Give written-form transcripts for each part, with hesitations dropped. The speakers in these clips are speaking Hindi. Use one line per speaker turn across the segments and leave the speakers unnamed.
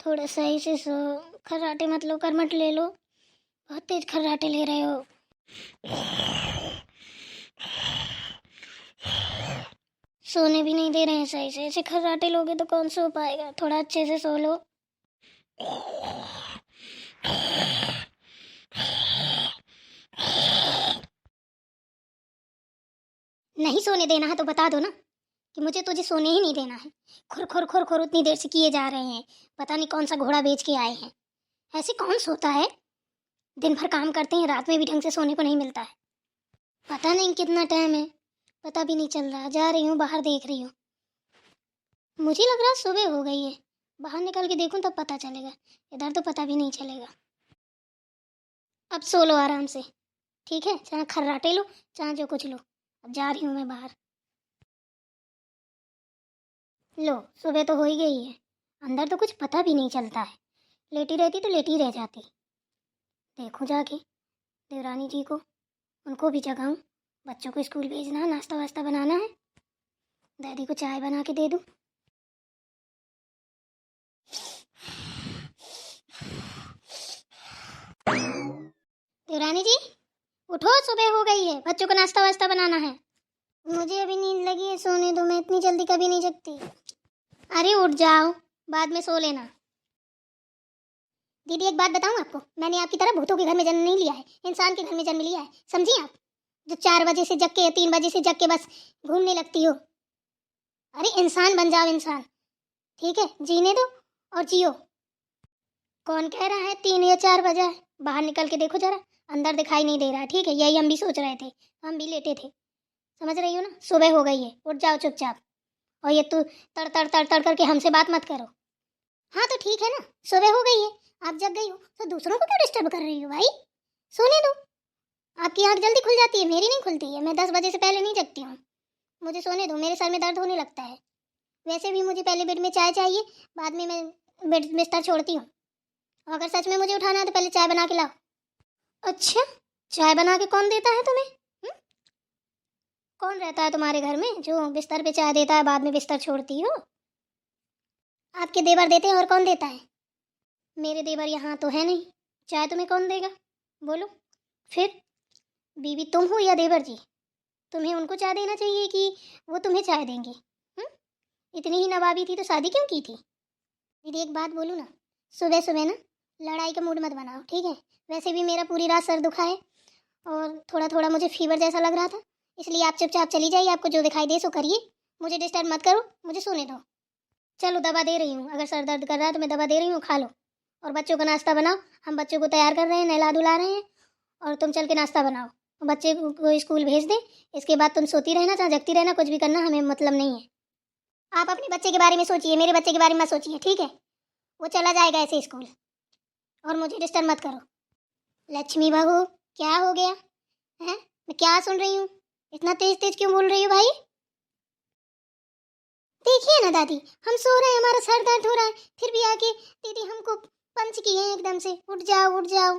थोड़ा सही से सो। खर्राटे मत लो, करमट ले लो। बहुत तेज खर्राटे ले रहे हो। सोने भी नहीं दे रहे हैं सही से। ऐसे खर्राटे लोगे तो कौन सो पाएगा। थोड़ा अच्छे से सो लो। नहीं सोने देना है तो बता दो ना कि मुझे तुझे सोने ही नहीं देना है। खुर खुर खुर खुर उतनी देर से किए जा रहे हैं। पता नहीं कौन सा घोड़ा बेच के आए हैं। ऐसे कौन सोता है। दिन भर काम करते हैं, रात में भी ढंग से सोने को नहीं मिलता है। पता नहीं कितना टाइम है, पता भी नहीं चल रहा। जा रही हूँ बाहर, देख रही हूँ। मुझे लग रहा है सुबह हो गई है। बाहर निकल के देखूँ तब पता चलेगा। इधर तो पता भी नहीं चलेगा। अब सो लो आराम से, ठीक है। चाहे खर्राटे लो, चाहे जो कुछ लो। अब जा रही हूँ मैं बाहर। लो, सुबह तो हो ही गई है। अंदर तो कुछ पता भी नहीं चलता है। लेटी रहती तो लेटी रह जाती। देखूँ जाके देवरानी जी को, उनको भी जगाऊँ। बच्चों को स्कूल भेजना है, नाश्ता वास्ता बनाना है। दादी को चाय बना के दे दूँ। देवरानी जी उठो, सुबह हो गई है। बच्चों को नाश्ता वास्ता बनाना है। मुझे अभी नींद लगी है, सोने दो। मैं इतनी जल्दी कभी नहीं जगती। अरे उठ जाओ, बाद में सो लेना। दीदी एक बात बताऊं आपको, मैंने आपकी तरह भूतों के घर में जन्म नहीं लिया है, इंसान के घर में जन्म लिया है। समझी आप? जो 4 बजे से जग के 3 बजे से जग के बस घूमने लगती हो। अरे इंसान बन जाओ, इंसान। ठीक है, जीने दो और जियो। कौन कह रहा है 3 या 4 बजा है? बाहर निकल के देखो जरा, अंदर दिखाई नहीं दे रहा है। ठीक है, यही हम भी सोच रहे थे। हम भी लेटे थे। समझ रही हो ना? सुबह हो गई है, उठ जाओ चुपचाप। और ये तू तड़ तड़ तड़ तड़ करके हमसे बात मत करो। हाँ तो ठीक है ना, सुबह हो गई है, आप जग गई हो तो दूसरों को क्यों डिस्टर्ब कर रही हो भाई? सोने दो। आपकी आंख जल्दी खुल जाती है, मेरी नहीं खुलती है। मैं 10 बजे से पहले नहीं जगती हूँ। मुझे सोने दो, मेरे सर में दर्द होने लगता है। वैसे भी मुझे पहले बेड में चाय चाहिए, बाद में मैं बेड बिस्तर छोड़ती हूँ। अगर सच में मुझे उठाना है तो पहले चाय बना के लाओ। अच्छा, चाय बना के कौन देता है तुम्हें? कौन रहता है तुम्हारे घर में जो बिस्तर पे चाय देता है, बाद में बिस्तर छोड़ती हो? आपके देवर देते हैं, और कौन देता है? मेरे देवर यहाँ तो है नहीं। चाय तुम्हें कौन देगा? बोलो फिर। बीवी तुम हो या देवर जी? तुम्हें उनको चाय देना चाहिए कि वो तुम्हें चाय देंगे? इतनी ही नवाबी थी तो शादी क्यों की थी? दीदी एक बात बोलूँ ना, सुबह सुबह ना लड़ाई का मूड मत बनाओ, ठीक है। वैसे भी मेरा पूरी रात सर दुखा है और थोड़ा थोड़ा मुझे फीवर जैसा लग रहा था। इसलिए आप चुपचाप चली जाइए, आपको जो दिखाई दे सो करिए। मुझे डिस्टर्ब मत करो, मुझे सोने दो। चलो दवा दे रही हूँ, अगर सर दर्द कर रहा है तो मैं दवा दे रही हूँ, खा लो। और बच्चों का नाश्ता बनाओ। हम बच्चों को तैयार कर रहे हैं, नहला धुला रहे हैं। और तुम चल के नाश्ता बनाओ, बच्चे को स्कूल भेज दे। इसके बाद तुम सोती रहना, चाहे जगती रहना, कुछ भी करना, हमें मतलब नहीं है। आप अपने बच्चे के बारे में सोचिए, मेरे बच्चे के बारे में मत सोचिए, ठीक है। वो चला जाएगा ऐसे स्कूल, और मुझे डिस्टर्ब मत करो। लक्ष्मी बहू, क्या हो गया है? मैं क्या सुन रही हूँ? इतना तेज तेज क्यों बोल रही हो भाई? देखिए ना दादी, हम सो रहे हैं, हमारा सर दर्द हो रहा है, फिर भी आके दीदी हमको पंच किए हैं एकदम से, उठ जाओ उठ जाओ।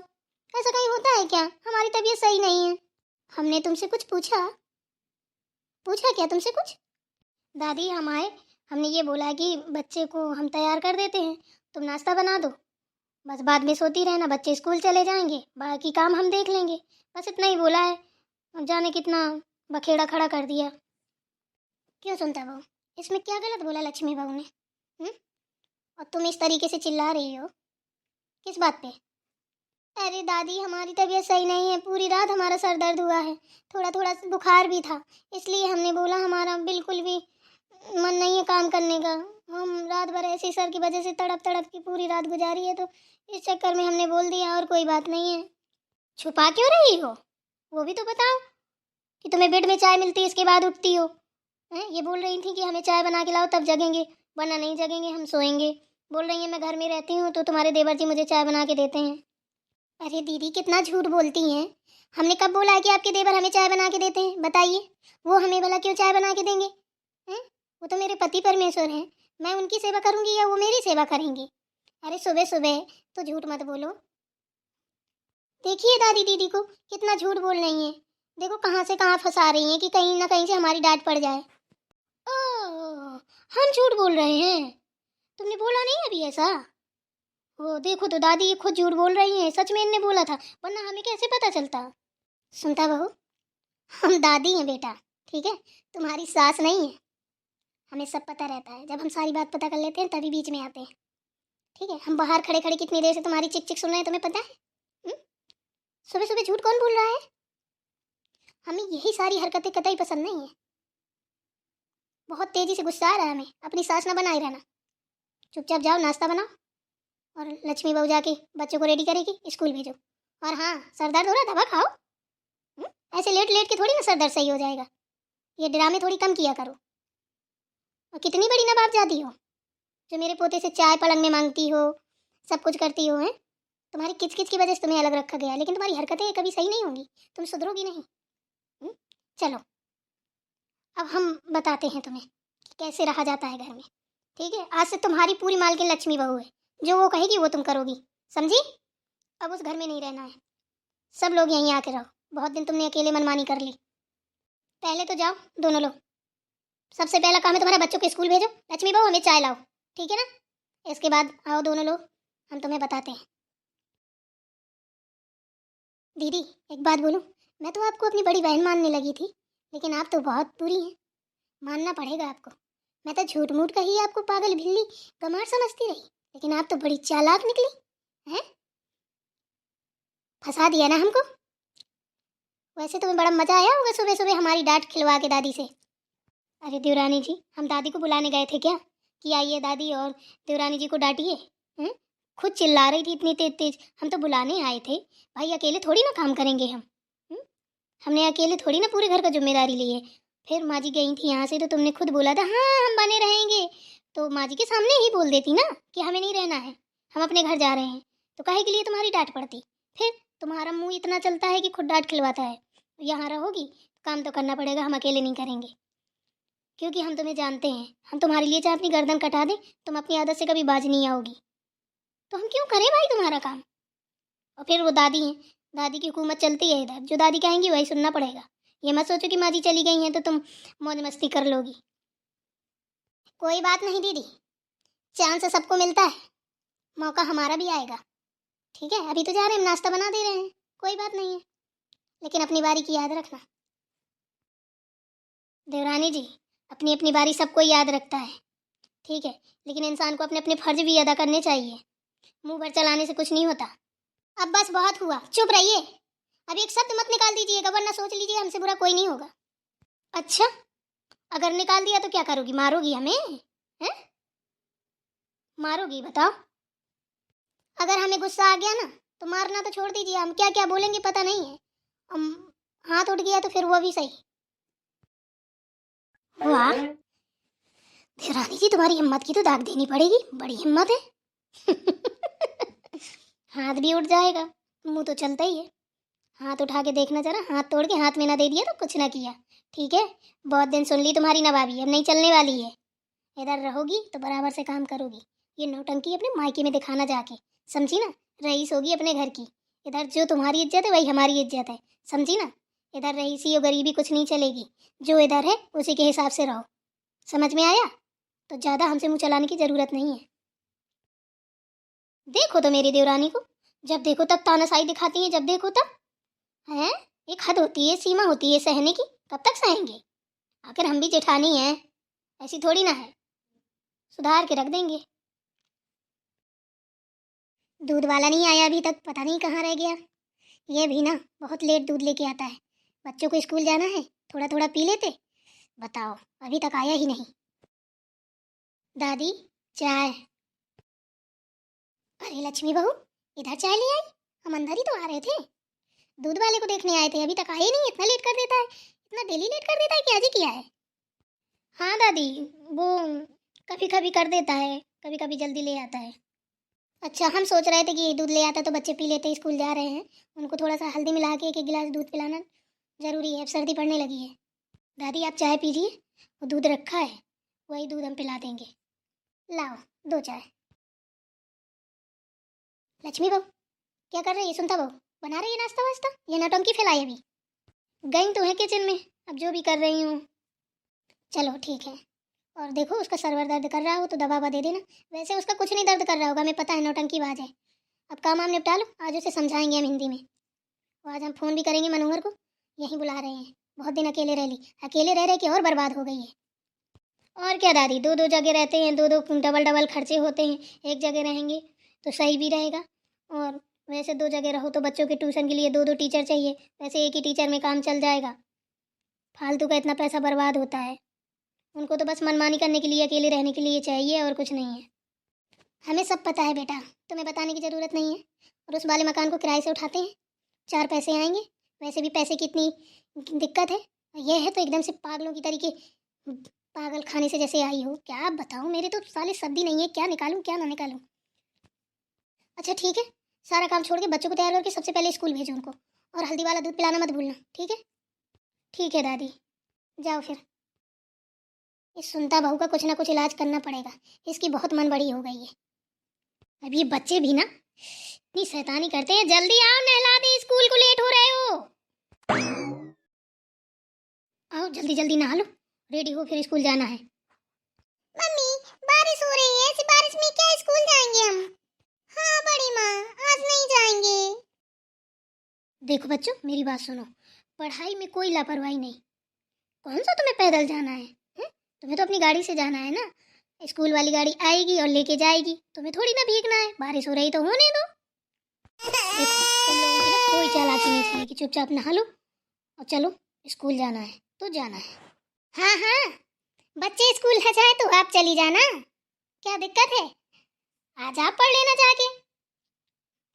ऐसा कहीं होता है क्या? हमारी तबीयत सही नहीं है। हमने तुमसे कुछ पूछा? पूछा क्या तुमसे कुछ? दादी हम आए, हमने ये बोला कि बच्चे को हम तैयार कर देते हैं, तुम नाश्ता बना दो। बस बाद में सोती रहना, बच्चे स्कूल चले जाएंगे, बाकी काम हम देख लेंगे। बस इतना ही बोला है। अब जाने कितना बखेड़ा खड़ा कर दिया। क्यों सुनता बहू? इसमें क्या गलत बोला लक्ष्मी बहू ने? हम्म? और तुम इस तरीके से चिल्ला रही हो किस बात पे? अरे दादी हमारी तबीयत सही नहीं है, पूरी रात हमारा सर दर्द हुआ है, थोड़ा थोड़ा बुखार भी था। इसलिए हमने बोला, हमारा बिल्कुल भी मन नहीं है काम करने का। हम रात भर ऐसे सर की वजह से तड़प तड़प की पूरी रात गुजारी है, तो इस चक्कर में हमने बोल दिया, और कोई बात नहीं है। छुपा क्यों रही हो? वो भी तो बताओ कि तुम्हें बेड में चाय मिलती है इसके बाद उठती हो। ये बोल रही थी कि हमें चाय बना के लाओ तब जगेंगे, वरना नहीं जगेंगे, हम सोएंगे। बोल रही हैं मैं घर में रहती हूँ तो तुम्हारे देवर जी मुझे चाय बना के देते हैं। अरे दीदी कितना झूठ बोलती हैं। हमने कब बोला है कि आपके देवर हमें चाय बना के देते हैं? बताइए। वो हमें भला क्यों चाय बना के देंगे? हैं? वो तो मेरे पति परमेश्वर हैं। मैं उनकी सेवा करूंगी या वो मेरी सेवा करेंगे? अरे सुबह सुबह तो झूठ मत बोलो। देखिए दादी दीदी को कितना झूठ बोल रही हैं। देखो कहाँ से कहाँ फंसा रही हैं कि कहीं ना कहीं से हमारी डांट पड़ जाए। ओह, हम झूठ बोल रहे हैं? तुमने बोला नहीं अभी ऐसा? वो देखो तो दादी ये खुद झूठ बोल रही हैं, सच में इनने बोला था, वरना हमें कैसे पता चलता। सुनता बहू, हम दादी हैं बेटा, ठीक है, तुम्हारी सास नहीं है। हमें सब पता रहता है, जब हम सारी बात पता कर लेते हैं तभी बीच में आते हैं, ठीक है। हम बाहर खड़े खड़े कितनी देर से तुम्हारी चिक चिक सुन रहे हैं, तुम्हें पता है? सुबह सुबह झूठ कौन बोल रहा है? हमें यही सारी हरकतें कतई पसंद नहीं है। बहुत तेजी से गुस्सा आ रहा है हमें, अपनी सास ना बनाए रहना। चुपचाप जाओ, नाश्ता बनाओ, और लक्ष्मी बहू जाके बच्चों को रेडी करेगी, स्कूल भेजो। और हाँ, सर दर्द हो रहा है, दवा खाओ। ऐसे लेट लेट के थोड़ी ना सर दर्द सही हो जाएगा। ये ड्रामे थोड़ी कम किया करो। और कितनी बड़ी नवाबजादी हो जो मेरे पोते से चाय पलंग में मांगती हो, सब कुछ करती हो। हैं तुम्हारी किचकिच की वजह से तुम्हें अलग रखा गया, लेकिन तुम्हारी हरकतें कभी सही नहीं होंगी, तुम सुधरोगी नहीं। चलो अब हम बताते हैं तुम्हें कि कैसे रहा जाता है घर में, ठीक है। आज से तुम्हारी पूरी मालकिन लक्ष्मी बहू है, जो वो कहेगी वो तुम करोगी, समझी? अब उस घर में नहीं रहना है, सब लोग यहीं आके रहो। बहुत दिन तुमने अकेले मनमानी कर ली। पहले तो जाओ दोनों लोग, सबसे पहला काम है तुम्हारे बच्चों को स्कूल भेजो। लक्ष्मी बहू हमें चाय लाओ, ठीक है ना। इसके बाद आओ दोनों लोग, हम तुम्हें बताते हैं। दीदी एक बात बोलूं, मैं तो आपको अपनी बड़ी बहन मानने लगी थी, लेकिन आप तो बहुत बुरी हैं, मानना पड़ेगा आपको। मैं तो झूठ मूठ का ही आपको पागल बिल्ली गमार समझती रही, लेकिन आप तो बड़ी चालाक निकली हैं। फंसा दिया ना हमको। वैसे तुम्हें बड़ा मजा आया होगा सुबह सुबह हमारी डांट खिलवा के दादी से। अरे देवरानी जी, हम दादी को बुलाने गए थे क्या कि आइए दादी और देवरानी जी को डांटिए? हैं खुद चिल्ला रही थी इतनी तेज तेज। हम तो बुलाने आए थे भाई, अकेले थोड़ी ना काम करेंगे हम। हम्म? हमने अकेले थोड़ी ना पूरे घर का जिम्मेदारी ली है। फिर माँ जी गई थी यहाँ से तो तुमने खुद बोला था हाँ हम बने रहेंगे, तो माँ जी के सामने ही बोल देती ना कि हमें नहीं रहना है, हम अपने घर जा रहे हैं। तो काहे के लिए तुम्हारी डांट पड़ती? फिर तुम्हारा मुंह इतना चलता है कि खुद डांट खिलवाता है। यहाँ रहोगी काम तो करना पड़ेगा, हम अकेले नहीं करेंगे, क्योंकि हम तुम्हें जानते हैं। हम तुम्हारे लिए चाहे अपनी गर्दन कटा दें, तुम अपनी आदत से कभी बाज नहीं आओगी। तो हम क्यों करें भाई तुम्हारा काम? और फिर वो दादी हैं, दादी की हुकूमत चलती है इधर, जो दादी कहेंगी वही सुनना पड़ेगा। ये मत सोचो कि माँ जी चली गई हैं तो तुम मौज मस्ती कर लोगी। कोई बात नहीं दीदी, चांस सबको मिलता है, मौका हमारा भी आएगा, ठीक है। अभी तो जा रहे हैं, हम नाश्ता बना दे रहे हैं, कोई बात नहीं है, लेकिन अपनी बारी की याद रखना। देवरानी जी, अपनी अपनी बारी सबको याद रखता है, ठीक है, लेकिन इंसान को अपने अपने फर्ज भी अदा करने चाहिए। मुंह भर चलाने से कुछ नहीं होता। अब बस बहुत हुआ, चुप रहिए। अब एक शब्द मत निकाल दीजिएगा, वरना सोच लीजिए हमसे बुरा कोई नहीं होगा। अच्छा, अगर निकाल दिया तो क्या करोगी? मारोगी हमें? हैं मारोगी बताओ? अगर हमें गुस्सा आ गया ना तो मारना तो छोड़ दीजिए, हम क्या क्या बोलेंगे पता नहीं है। हम हाथ उठ गया तो फिर वो भी सही। वाह देवरानी जी, तुम्हारी हिम्मत की तो दाग देनी पड़ेगी, बड़ी हिम्मत है। हाथ भी उठ जाएगा, मुंह तो चलता ही है। हाथ उठा के देखना जरा, हाथ तोड़ के हाथ में ना दे दिया तो कुछ ना किया, ठीक है। बहुत दिन सुन ली तुम्हारी नवाबी, अब नहीं चलने वाली है। इधर रहोगी तो बराबर से काम करोगी, ये नौटंकी अपने मायके में दिखाना जाके, समझी ना। रईस होगी अपने घर की, इधर जो तुम्हारी इज्जत है वही हमारी इज्जत है, समझी ना। इधर रईसी और गरीबी कुछ नहीं चलेगी, जो इधर है उसी के हिसाब से रहो, समझ में आया? तो ज़्यादा हमसे मुँह चलाने की ज़रूरत नहीं है। देखो तो मेरी देवरानी को, जब देखो तब तानाशाही दिखाती है, जब देखो तब। हैं एक हद होती है, सीमा होती है सहने की, कब तक सहेंगे? आखिर हम भी जेठानी हैं, ऐसी थोड़ी ना है, सुधार के रख देंगे। दूध वाला नहीं आया अभी तक, पता नहीं कहाँ रह गया। ये भी ना बहुत लेट दूध लेके आता है। बच्चों को स्कूल जाना है, थोड़ा थोड़ा पी लेते, बताओ अभी तक आया ही नहीं। दादी चाय। अरे लक्ष्मी बहू, इधर चाय ले आई, हम अंदर ही तो आ रहे थे, दूध वाले को देखने आए थे, अभी तक आए नहीं। इतना लेट कर देता है, इतना डेली लेट कर देता है कि आज ही किया है? हाँ दादी, वो कभी कभी कर देता है, कभी कभी जल्दी ले आता है। अच्छा, हम सोच रहे थे कि दूध ले आता तो बच्चे पी लेते, स्कूल जा रहे हैं, उनको थोड़ा सा हल्दी मिला के एक एक गिलास दूध पिलाना ज़रूरी है, अब सर्दी पड़ने लगी है। दादी आप चाय पीजिए, वो दूध रखा है, वही दूध हम पिला देंगे। लाओ दो चाय। लक्ष्मी बहू क्या कर रही है? सुनता बहू बना रही है नाश्ता वास्ता, ये नौटंकी फैलाई अभी? गई तो है किचन में, अब जो भी कर रही हूँ। चलो ठीक है, और देखो उसका सरवर दर्द कर रहा हो तो दवा ववा दे देना। वैसे उसका कुछ नहीं दर्द कर रहा होगा, हमें पता है, नौटंकीबाज है। अब काम वाम निपटा लो, आज उसे समझाएंगे हम हिंदी में। और आज हम फ़ोन भी करेंगे मनोहर को, यहीं बुला रहे हैं। बहुत दिन अकेले रह ली, अकेले रह रहे के और बर्बाद हो गई है। और क्या दादी, दो दो जगह रहते हैं, दो दो डबल डबल खर्चे होते हैं। एक जगह रहेंगे तो सही भी रहेगा। और वैसे दो जगह रहो तो बच्चों के ट्यूशन के लिए दो दो टीचर चाहिए, वैसे एक ही टीचर में काम चल जाएगा। फालतू का इतना पैसा बर्बाद होता है। उनको तो बस मनमानी करने के लिए, अकेले रहने के लिए चाहिए, और कुछ नहीं है। हमें सब पता है बेटा, तुम्हें बताने की ज़रूरत नहीं है। और उस वाले मकान को किराए से उठाते हैं, 4 पैसे आएंगे। वैसे भी पैसे की इतनी दिक्कत है, यह है तो एकदम से पागलों की तरीके, पागल खाने से जैसे आई हो। क्या बताऊँ, मेरे तो साले सब्जी नहीं है, क्या निकालूं क्या ना निकालूं। अच्छा ठीक है, सारा काम छोड़ के बच्चों को तैयार करके सबसे पहले स्कूल भेजो उनको। और हल्दी वाला दूध पिलाना मत भूलना, ठीक है? ठीक है दादी, जाओ फिर। इस सुनता बहू का कुछ ना कुछ इलाज करना पड़ेगा, इसकी बहुत मन बड़ी हो गई है। अब ये बच्चे भी ना इतनी शैतानी करते हैं। जल्दी आओ, नहला दे, स्कूल को लेट हो रहे हो। आओ जल्दी जल्दी नहा लो, रेडी हो, फिर स्कूल जाना है। मम्मी बारिश हो रही है, ऐसी बारिश में क्या स्कूल जाएंगे हम? हाँ बड़ी माँ, आज नहीं जाएंगे। देखो बच्चों, मेरी बात सुनो, पढ़ाई में कोई लापरवाही नहीं। कौन सा तुम्हें पैदल जाना है? तुम्हें तो अपनी गाड़ी से जाना है ना। स्कूल वाली गाड़ी आएगी और लेके जाएगी, तुम्हें थोड़ी ना भीगना है। बारिश हो रही तो होने दो। देखो तुम लोगों की ना कोई चालाकी नहीं चलेगी, चुपचाप नहा लो और चलो, स्कूल जाना है तो जाना है। हाँ हाँ, बच्चे स्कूल न जाए तो आप चली जाना, क्या दिक्कत है? आज आप पढ़ लेना जाके,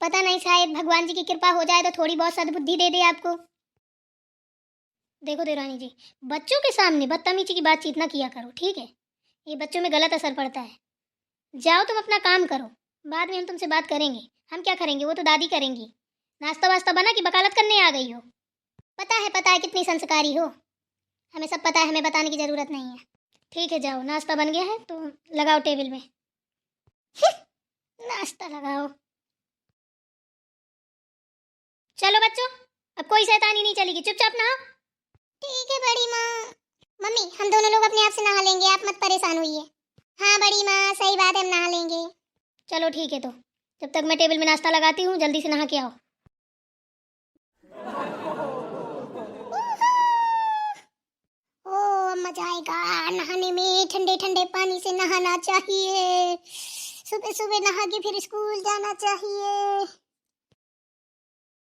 पता नहीं शायद भगवान जी की कृपा हो जाए तो थोड़ी बहुत सद्बुद्धि दे दे आपको। देखो देरानी जी, बच्चों के सामने बदतमीजी की बातचीत ना किया करो, ठीक है? ये बच्चों में गलत असर पड़ता है। जाओ तुम अपना काम करो, बाद में हम तुमसे बात करेंगे। हम क्या करेंगे, वो तो दादी करेंगी। नाश्ता वास्ता बना कि वकालत करने आ गई हो? पता है कितनी संस्कारी हो, हमें सब पता है, हमें बताने की ज़रूरत नहीं है। ठीक है जाओ, नाश्ता बन गया है तो लगाओ टेबल में। नाश्ता लगाओ। चलो बच्चों, अब कोई शैतानी नहीं चलेगी, चुपचाप नहाओ। ठीक है बड़ी माँ। मम्मी हम दोनों लोग अपने आप से नहा लेंगे, आप मत परेशान होइए। हाँ बड़ी माँ, सही बात है, हम नहा लेंगे। चलो ठीक है, तो जब तक मैं टेबल में नाश्ता लगाती हूँ, जल्दी से नहा के आओ। ओ मजा आएगा नहाने में, ठंडे ठंडे पानी से नहाना चाहिए। सुबह सुबह नहा के फिर स्कूल जाना चाहिए।